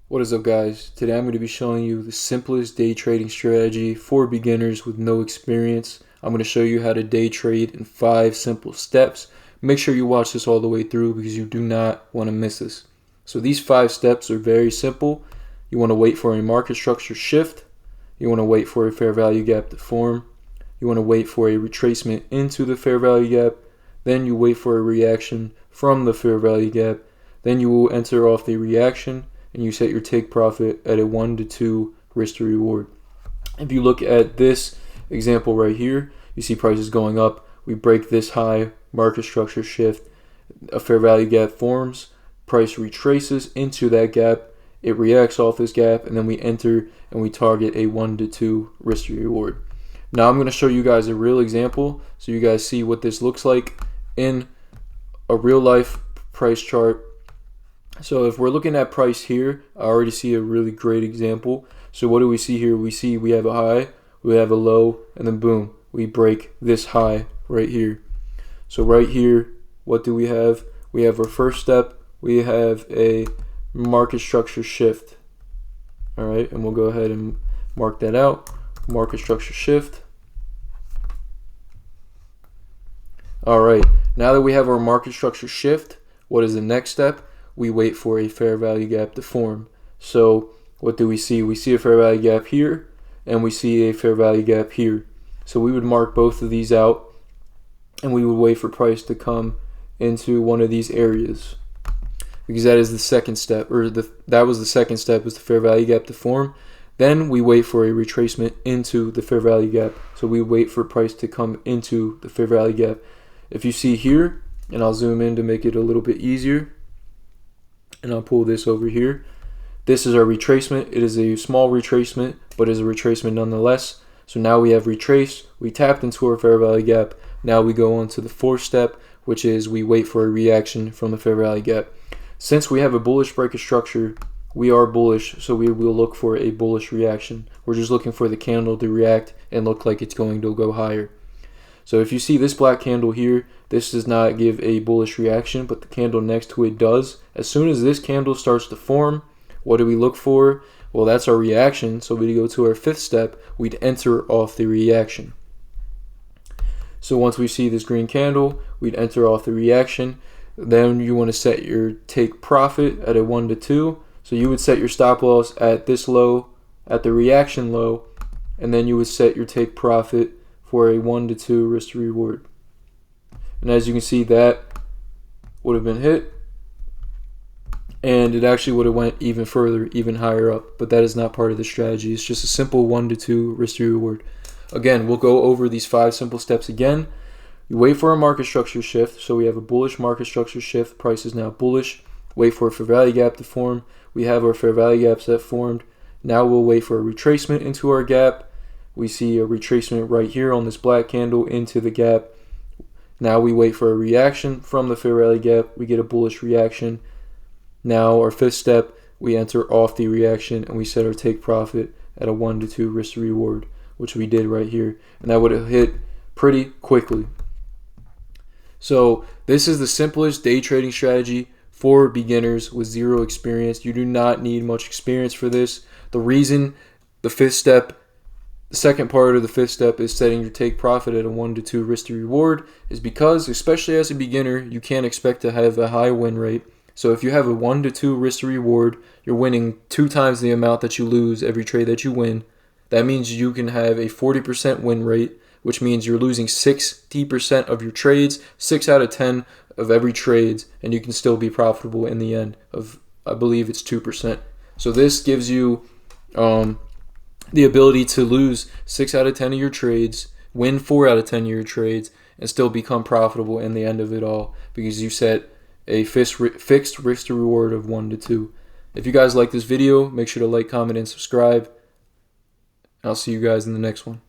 What is up, guys? Today I'm going to be showing you the simplest day trading strategy for beginners with no experience. I'm going to show you how to day trade in 5 simple steps. Make sure you watch this all the way through because you do not want to miss this. So these 5 steps are very simple. You want to wait for a market structure shift. You want to wait for a fair value gap to form. You want to wait for a retracement into the fair value gap. Then you wait for a reaction from the fair value gap. Then you will enter off the reaction and you set your take profit at a 1 to 2 risk to reward. If you look at this example right here, you see prices going up. We break this high, market structure shift, a fair value gap forms, price retraces into that gap, it reacts off this gap, and then we enter and we target a 1 to 2 risk to reward. Now I'm going to show you guys a real example so you guys see what this looks like in a real life price chart. So if we're looking at price here, I already see a really great example. So what do we see here? We have a high, we have a low, and then boom, we break this high right here. So right here, what do we have? We have our first step, we have a market structure shift. All right, and we'll go ahead and mark that out. Market structure shift. All right, now that we have our market structure shift, what is the next step? We wait for a fair value gap to form. So what do we see? We see a fair value gap here and we see a fair value gap here. So we would mark both of these out and we would wait for price to come into one of these areas, because that is the second step, or that was the second step, is the fair value gap to form. Then we wait for a retracement into the fair value gap. So we wait for price to come into the fair value gap. If you see here, and I'll zoom in to make it a little bit easier, and I'll pull this over here. This is our retracement. It is a small retracement, but is a retracement nonetheless. So now we have retraced, we tapped into our fair value gap. Now we go on to the fourth step, which is we wait for a reaction from the fair value gap. Since we have a bullish breaker structure, we are bullish, so we will look for a bullish reaction. We're just looking for the candle to react and look like it's going to go higher. So if you see this black candle here, this does not give a bullish reaction, but the candle next to it does. As soon as this candle starts to form, what do we look for? Well, that's our reaction. So we go to our fifth step, we'd enter off the reaction. So once we see this green candle, we'd enter off the reaction. Then you want to set your take profit at a 1 to 2. So you would set your stop loss at this low, at the reaction low, and then you would set your take profit for a 1 to 2 risk to reward. And as you can see, that would have been hit, and it actually would have went even further, even higher up, but that is not part of the strategy. It's just a simple 1 to 2 risk to reward. Again, we'll go over these 5 simple steps again. You wait for a market structure shift. So we have a bullish market structure shift. Price is now bullish. Wait for a fair value gap to form. We have our fair value gaps that formed. Now we'll wait for a retracement into our gap. We see a retracement right here on this black candle into the gap. Now we wait for a reaction from the fair value gap. We get a bullish reaction. Now our fifth step, we enter off the reaction and we set our take profit at a 1 to 2 risk to reward, which we did right here. And that would have hit pretty quickly. So this is the simplest day trading strategy for beginners with zero experience. You do not need much experience for this. The reason the second part of the fifth step is setting your take profit at a 1 to 2 risk to reward is because, especially as a beginner, you can't expect to have a high win rate. So if you have a 1 to 2 risk to reward, you're winning 2 times the amount that you lose every trade that you win. That means you can have a 40% win rate, which means you're losing 60% of your trades, 6 out of 10 of every trade, and you can still be profitable in the end of, I believe it's 2%. So this gives you the ability to lose 6 out of 10 of your trades, win 4 out of 10 of your trades, and still become profitable in the end of it all because you set a fixed risk to reward of 1 to 2. If you guys like this video, make sure to like, comment, and subscribe. I'll see you guys in the next one.